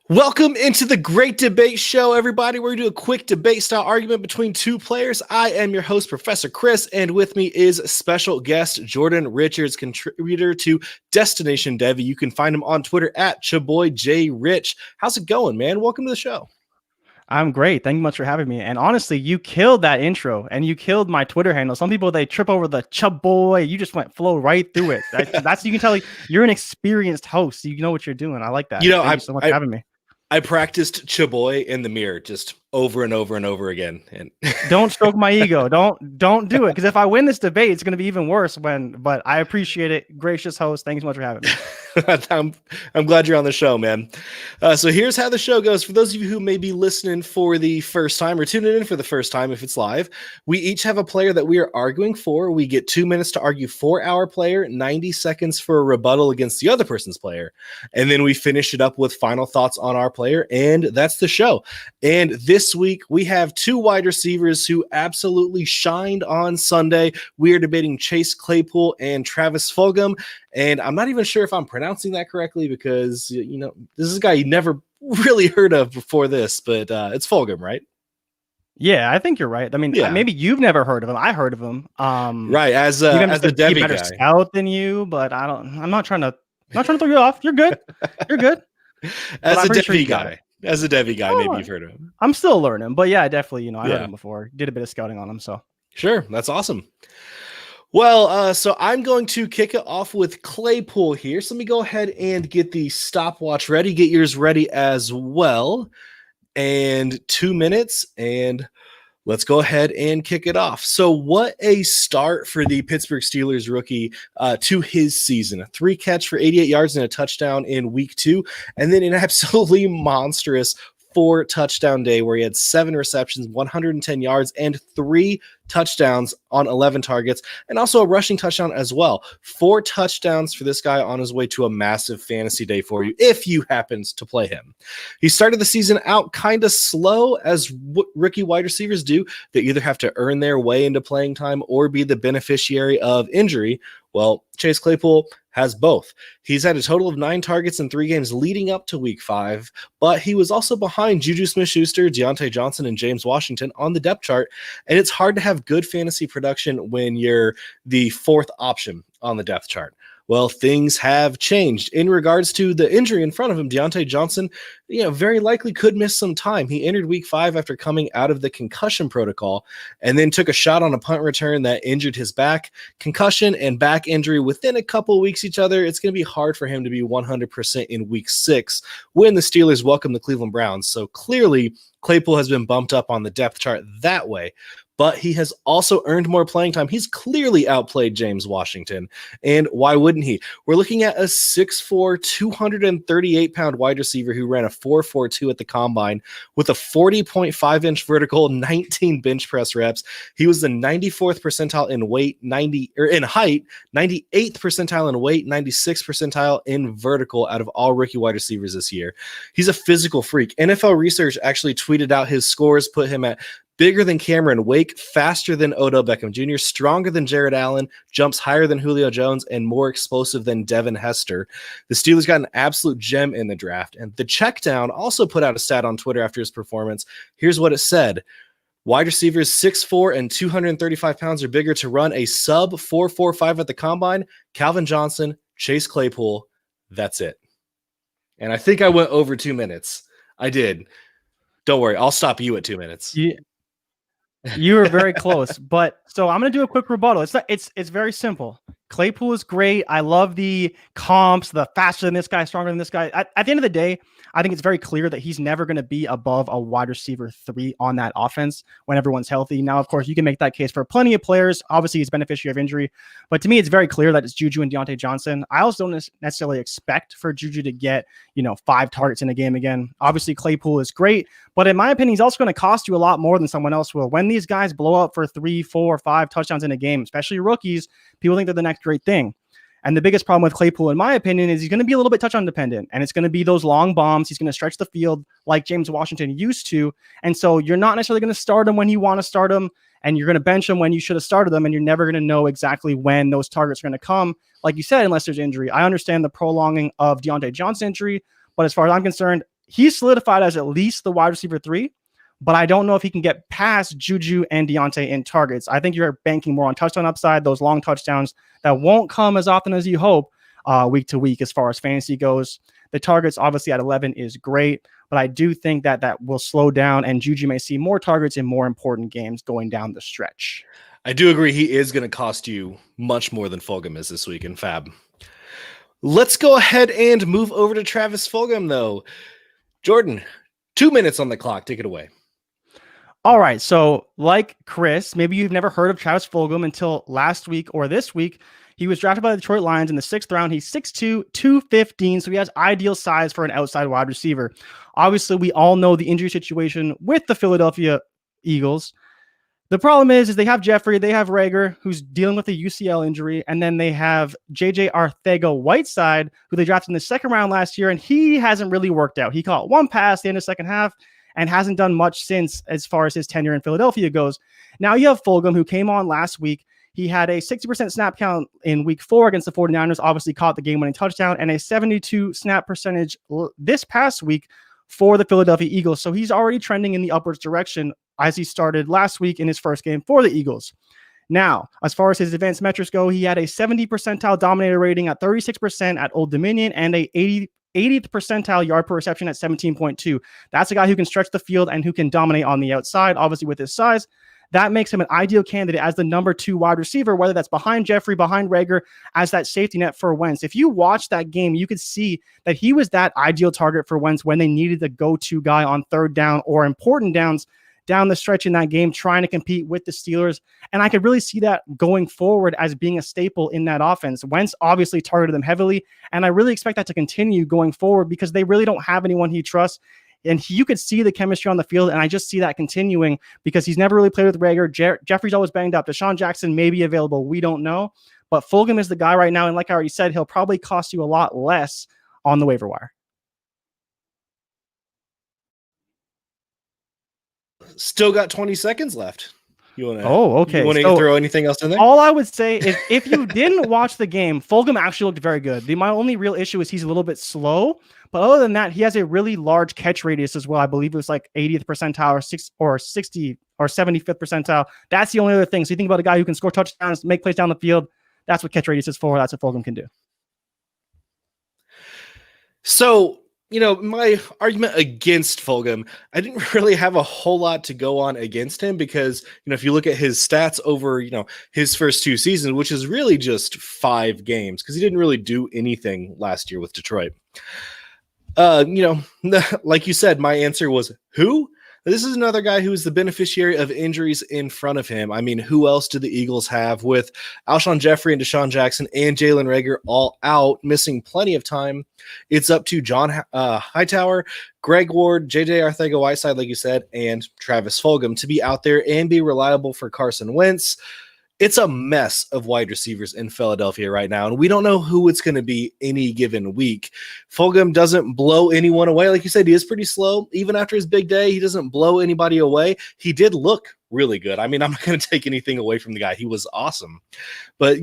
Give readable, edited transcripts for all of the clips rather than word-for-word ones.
Welcome into the Great Debate Show, everybody. We're going to do a quick debate-style argument between two players. I am your host, Professor Chris, and with me is special guest Jordan Richards, contributor to Destination Devy. You can find him on Twitter at ChaboyJRich. How's it going, man? Welcome to the show. I'm great. Thank you much for having me. And honestly, you killed that intro and you killed my Twitter handle. Some people, they trip over the Chaboy. You just flow right through it. That's you can tell you're an experienced host. You know what you're doing. I like that. Thank you so much for having me. I practiced Chaboy in the mirror just over and over and over again. And don't stroke my ego. Don't do it. Because if I win this debate, it's going to be even worse. But I appreciate it. Gracious host. Thanks so much for having me. I'm glad you're on the show, man. So here's how the show goes. For those of you who may be listening for the first time or tuning in for the first time, if it's live, we each have a player that we are arguing for. We get 2 minutes to argue for our player, 90 seconds for a rebuttal against the other person's player. And then we finish it up with final thoughts on our player. And that's the show. And this week we have two wide receivers who absolutely shined on Sunday. We are debating Chase Claypool and Travis Fulgham. And I'm not even sure if I'm pronouncing that correctly because, you know, this is a guy you never really heard of before this, but it's Fulgham, right? Yeah, I think you're right. I mean, maybe you've never heard of him. I heard of him. Right, as a Devy better guy. Scout than you, but I'm not trying to throw you off. You're good. You're good. As a Devy guy. As a Devy guy, maybe you've heard of him. I'm still learning, but yeah, definitely, I heard him before. Did a bit of scouting on him, so. Sure, that's awesome. Well, so I'm going to kick it off with Claypool here. So let me go ahead and get the stopwatch ready. Get yours ready as well. And 2 minutes, and let's go ahead and kick it off. So what a start for the Pittsburgh Steelers rookie to his season. A 3 catch for 88 yards and a touchdown in week 2, and then an absolutely monstrous 4 touchdown day where he had 7 receptions, 110 yards, and 3 touchdowns on 11 targets, and also a rushing touchdown as well. 4 touchdowns for this guy on his way to a massive fantasy day for you if you happen to play him. He started the season out kind of slow, as rookie wide receivers do. They either have to earn their way into playing time or be the beneficiary of injury. Well, Chase Claypool has both. He's had a total of 9 targets in 3 games leading up to week 5, but he was also behind Juju Smith-Schuster, Deontay Johnson, and James Washington on the depth chart, and it's hard to have good fantasy production when you're the 4th option on the depth chart. Well, things have changed in regards to the injury in front of him. Deontay Johnson, very likely could miss some time. He entered week 5 after coming out of the concussion protocol and then took a shot on a punt return that injured his back. Concussion and back injury within a couple of weeks each other. It's going to be hard for him to be 100% in week 6 when the Steelers welcome the Cleveland Browns. So clearly Claypool has been bumped up on the depth chart that way. But he has also earned more playing time. He's clearly outplayed James Washington. And why wouldn't he? We're looking at a 6'4", 238-pound wide receiver who ran a 4.42 at the combine with a 40.5-inch vertical, 19 bench press reps. He was the 94th percentile in weight, in height, 98th percentile in weight, 96th percentile in vertical out of all rookie wide receivers this year. He's a physical freak. NFL Research actually tweeted out his scores, put him at bigger than Cameron Wake, faster than Odell Beckham Jr., stronger than Jared Allen, jumps higher than Julio Jones, and more explosive than Devin Hester. The Steelers got an absolute gem in the draft. And the Checkdown also put out a stat on Twitter after his performance. Here's what it said. Wide receivers 6'4" and 235 pounds or bigger to run a sub 4.45 at the combine. Calvin Johnson, Chase Claypool. That's it. And I think I went over 2 minutes. I did. Don't worry. I'll stop you at 2 minutes. Yeah. You were very close, but so I'm going to do a quick rebuttal. It's very simple. Claypool is great. I love the comps, the faster than this guy, stronger than this guy. At the end of the day, I think it's very clear that he's never going to be above a wide receiver 3 on that offense when everyone's healthy. Now, of course, you can make that case for plenty of players. Obviously, he's beneficiary of injury, but to me, it's very clear that it's Juju and Deontay Johnson. I also don't necessarily expect for Juju to get, 5 targets in a game again. Obviously, Claypool is great, but in my opinion, he's also going to cost you a lot more than someone else will. When these guys blow up for 3, 4, 5 touchdowns in a game, especially rookies, people think they're the next great thing. And the biggest problem with Claypool, in my opinion, is he's going to be a little bit touchdown dependent, and it's going to be those long bombs. He's going to stretch the field like James Washington used to. And so you're not necessarily going to start him when you want to start him, and you're going to bench him when you should have started them, and you're never going to know exactly when those targets are going to come. Like you said, unless there's injury. I understand the prolonging of Deontay Johnson's injury, but as far as I'm concerned, he's solidified as at least the wide receiver 3, but I don't know if he can get past Juju and Deontay in targets. I think you're banking more on touchdown upside, those long touchdowns that won't come as often as you hope week to week as far as fantasy goes. The targets obviously at 11 is great, but I do think that that will slow down and Juju may see more targets in more important games going down the stretch. I do agree he is going to cost you much more than Fulgham is this week in Fab. Let's go ahead and move over to Travis Fulgham, though. Jordan, 2 minutes on the clock. Take it away. All right. So, like Chris, maybe you've never heard of Travis Fulgham until last week or this week. He was drafted by the Detroit Lions in the 6th round. He's 6'2", 215, so he has ideal size for an outside wide receiver. Obviously, we all know the injury situation with the Philadelphia Eagles. The problem is they have Jeffrey, they have Rager, who's dealing with a UCL injury, and then they have JJ Arcega-Whiteside, who they drafted in the 2nd round last year, and he hasn't really worked out. He caught one pass at the end of the 2nd half and hasn't done much since as far as his tenure in Philadelphia goes. Now you have Fulgham, who came on last week. He had a 60% snap count in week 4 against the 49ers, obviously caught the game-winning touchdown, and a 72 snap percentage this past week for the Philadelphia Eagles. So he's already trending in the upwards direction as he started last week in his first game for the Eagles. Now, as far as his advanced metrics go, he had a 70 percentile dominator rating at 36% at Old Dominion and a 80th percentile yard per reception at 17.2. That's a guy who can stretch the field and who can dominate on the outside, obviously with his size. That makes him an ideal candidate as the number 2 wide receiver, whether that's behind Jeffrey, behind Rager, as that safety net for Wentz. If you watch that game, you could see that he was that ideal target for Wentz when they needed the go-to guy on 3rd down or important downs down the stretch in that game, trying to compete with the Steelers. And I could really see that going forward as being a staple in that offense. Wentz obviously targeted them heavily, and I really expect that to continue going forward because they really don't have anyone he trusts. And you could see the chemistry on the field, and I just see that continuing because he's never really played with Rager. Jeffrey's always banged up. Deshaun Jackson may be available. We don't know. But Fulgham is the guy right now, and like I already said, he'll probably cost you a lot less on the waiver wire. Still got 20 seconds left. You want to? Oh, okay. You want to throw anything else in there? All I would say is if you didn't watch the game, Fulgham actually looked very good. My only real issue is he's a little bit slow. But other than that, he has a really large catch radius as well. I believe it was like 80th percentile or 60 or 75th percentile. That's the only other thing. So you think about a guy who can score touchdowns, make plays down the field. That's what catch radius is for. That's what Fulgham can do. So, my argument against Fulgham, I didn't really have a whole lot to go on against him because, if you look at his stats over, his first 2 seasons, which is really just 5 games because he didn't really do anything last year with Detroit. Like you said, my answer was who? This is another guy who is the beneficiary of injuries in front of him. I mean, who else do the Eagles have with Alshon Jeffrey and Deshaun Jackson and Jalen Rager all out, missing plenty of time? It's up to John Hightower, Greg Ward, JJ Arcega-Whiteside, like you said, and Travis Fulgham to be out there and be reliable for Carson Wentz. It's a mess of wide receivers in Philadelphia right now, and we don't know who it's going to be any given week. Fulgham doesn't blow anyone away. Like you said, he is pretty slow. Even after his big day, he doesn't blow anybody away. He did look really good. I mean, I'm not going to take anything away from the guy. He was awesome. But,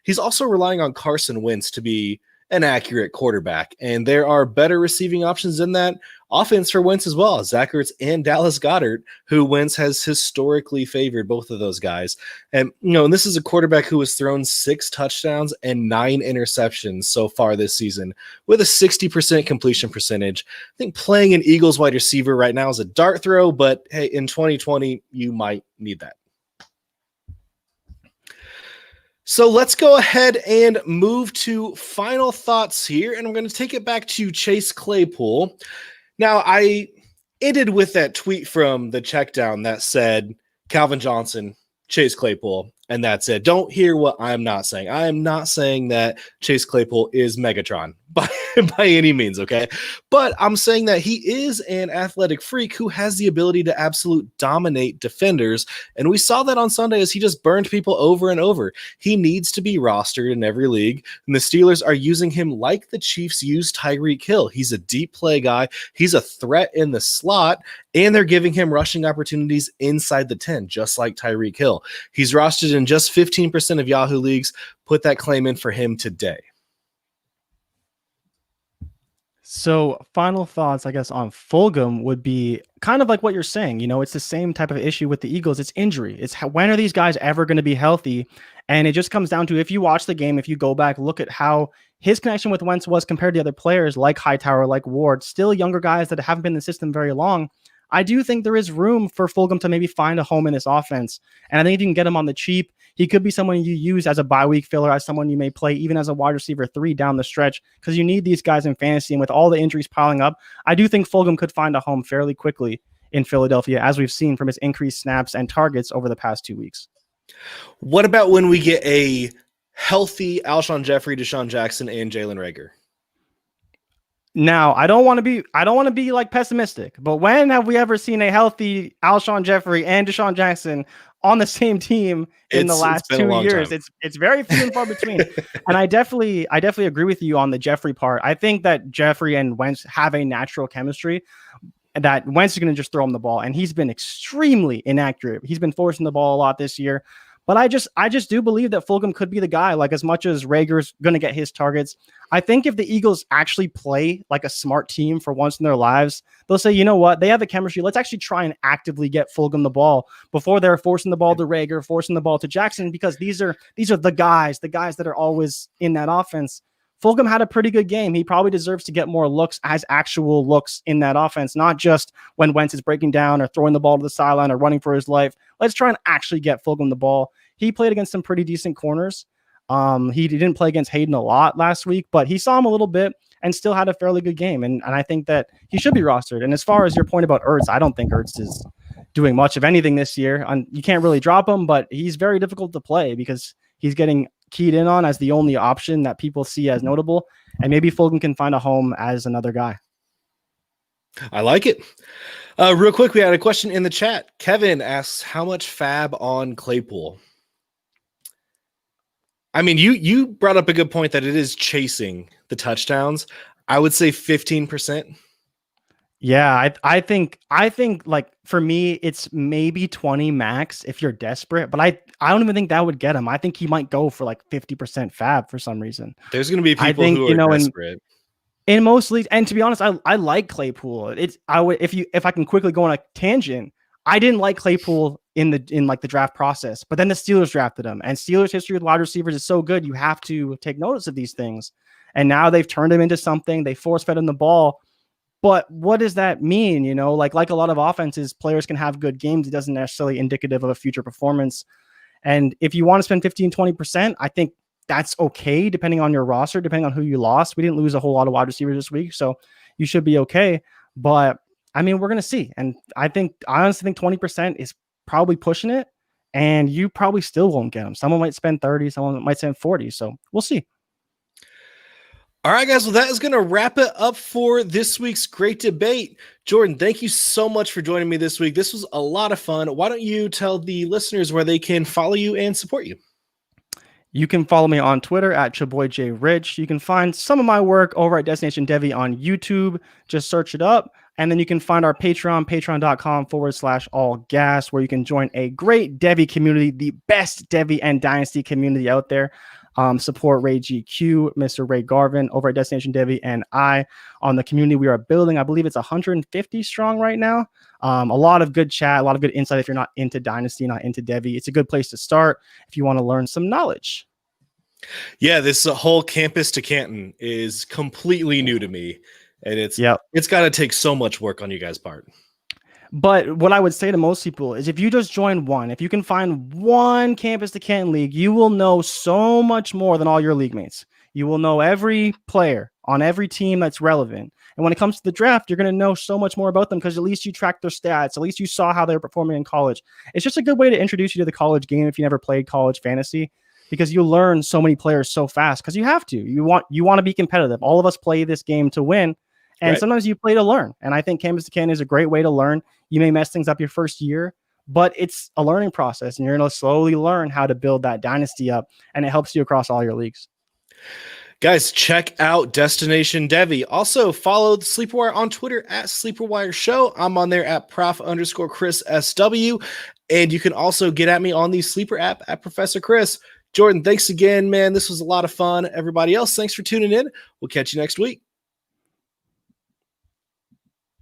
he's also relying on Carson Wentz to be an accurate quarterback, and there are better receiving options in that offense for Wentz as well. Zach Ertz and Dallas Goedert, who Wentz has historically favored, both of those guys. And, and this is a quarterback who has thrown 6 touchdowns and 9 interceptions so far this season with a 60% completion percentage. I think playing an Eagles wide receiver right now is a dart throw, but hey, in 2020, you might need that. So let's go ahead and move to final thoughts here, and I'm going to take it back to Chase Claypool. Now, I ended with that tweet from the Checkdown that said Calvin Johnson, Chase Claypool, and that's it. Don't hear what I'm not saying. I am not saying that Chase Claypool is Megatron by any means, okay? But I'm saying that he is an athletic freak who has the ability to absolute dominate defenders, and we saw that on Sunday as he just burned people over and over. He needs to be rostered in every league, and the Steelers are using him like the Chiefs used Tyreek Hill. He's a deep play guy. He's a threat in the slot, and they're giving him rushing opportunities inside the 10, just like Tyreek Hill. He's rostered in just 15% of Yahoo leagues. Put that claim in for him today. So, final thoughts, I guess, on Fulgham would be kind of like what you're saying. It's the same type of issue with the Eagles. It's injury. It's when are these guys ever going to be healthy? And it just comes down to if you watch the game, if you go back, look at how his connection with Wentz was compared to other players like Hightower, like Ward, still younger guys that haven't been in the system very long. I do think there is room for Fulgham to maybe find a home in this offense. And I think if you can get him on the cheap, he could be someone you use as a bye week filler, as someone you may play even as a wide receiver 3 down the stretch, because you need these guys in fantasy. And with all the injuries piling up, I do think Fulgham could find a home fairly quickly in Philadelphia, as we've seen from his increased snaps and targets over the past 2 weeks. What about when we get a healthy Alshon Jeffrey, Deshaun Jackson, and Jalen Reagor? Now, I don't want to be like pessimistic, but when have we ever seen a healthy Alshon Jeffrey and Deshaun Jackson on the same team in the last 2 years? It's very few and far between. And I definitely agree with you on the Jeffrey part. I think that Jeffrey and Wentz have a natural chemistry, that Wentz is going to just throw him the ball, and he's been extremely inaccurate. He's been forcing the ball a lot this year. But I just do believe that Fulgham could be the guy. Like, as much as Rager's going to get his targets, I think if the Eagles actually play like a smart team for once in their lives, they'll say, you know what, they have the chemistry. Let's actually try and actively get Fulgham the ball before they're forcing the ball to Rager, forcing the ball to Jackson, because these are the guys that are always in that offense. Fulgham had a pretty good game. He probably deserves to get more looks as actual looks in that offense, not just when Wentz is breaking down or throwing the ball to the sideline or running for his life. Let's try and actually get Fulgham the ball. He played against some pretty decent corners. He didn't play against Hayden a lot last week, but he saw him a little bit and still had a fairly good game. And I think that he should be rostered. And as far as your point about Ertz, I don't think Ertz is doing much of anything this year. You can't really drop him, but he's very difficult to play because he's getting keyed in on as the only option that people see as notable. And maybe Fulgham can find a home as another guy. I like it. Real quick, we had a question in the chat. Kevin asks, how much fab on Claypool? I mean, you brought up a good point that it is chasing the touchdowns. I would say 15%. Yeah, I think like for me, it's maybe 20 max if you're desperate, but I don't even think that would get him. I think he might go for like 50% fab for some reason. There's going to be people who are desperate. In most leagues, and to be honest, I like Claypool. If I can quickly go on a tangent, I didn't like Claypool in the draft process, but then the Steelers drafted him, and Steelers history with wide receivers is so good, you have to take notice of these things. And now they've turned him into something. They force fed him the ball. But what does that mean? Like a lot of offenses, players can have good games. It doesn't necessarily indicative of a future performance. And if you want to spend 15, 20%, I think that's okay, depending on your roster, depending on who you lost. We didn't lose a whole lot of wide receivers this week, so you should be okay. But I mean, we're going to see. And I honestly think 20% is probably pushing it, and you probably still won't get them. Someone might spend 30, someone might spend 40. So we'll see. All right, guys. Well, that is going to wrap it up for this week's great debate. Jordan, thank you so much for joining me this week. This was a lot of fun. Why don't you tell the listeners where they can follow you and support you? You can follow me on Twitter at ChaboyJRich. You can find some of my work over at Destination Devy on YouTube. Just search it up. And then you can find our Patreon, patreon.com/allgas, where you can join a great Devy community, the best Devy and Dynasty community out there. Support Ray GQ, Mr. Ray Garvin over at Destination Devy, and I on the community we are building. I believe it's 150 strong right now. A lot of good chat, a lot of good insight. If you're not into Dynasty, not into Devy, it's a good place to start if you want to learn some knowledge. Yeah, this whole campus to Canton is completely new to me, and it's got to take so much work on you guys' part. But what I would say to most people is if you just join one, if you can find one Campus to Canton league, you will know so much more than all your league mates. You will know every player on every team that's relevant. And when it comes to the draft, you're going to know so much more about them because at least you tracked their stats. At least you saw how they were performing in college. It's just a good way to introduce you to the college game if you never played college fantasy, because you learn so many players so fast because you have to. You want to be competitive. All of us play this game to win. And sometimes you play to learn. And I think Campus to Canton is a great way to learn. You may mess things up your first year, but it's a learning process. And you're going to slowly learn how to build that dynasty up. And it helps you across all your leagues. Guys, check out Destination Devy. Also, follow the Sleeper Wire on Twitter at Sleeper Wire Show. I'm on there at Prof_Chris SW. And you can also get at me on the Sleeper app at Professor Chris. Jordan, thanks again, man. This was a lot of fun. Everybody else, thanks for tuning in. We'll catch you next week.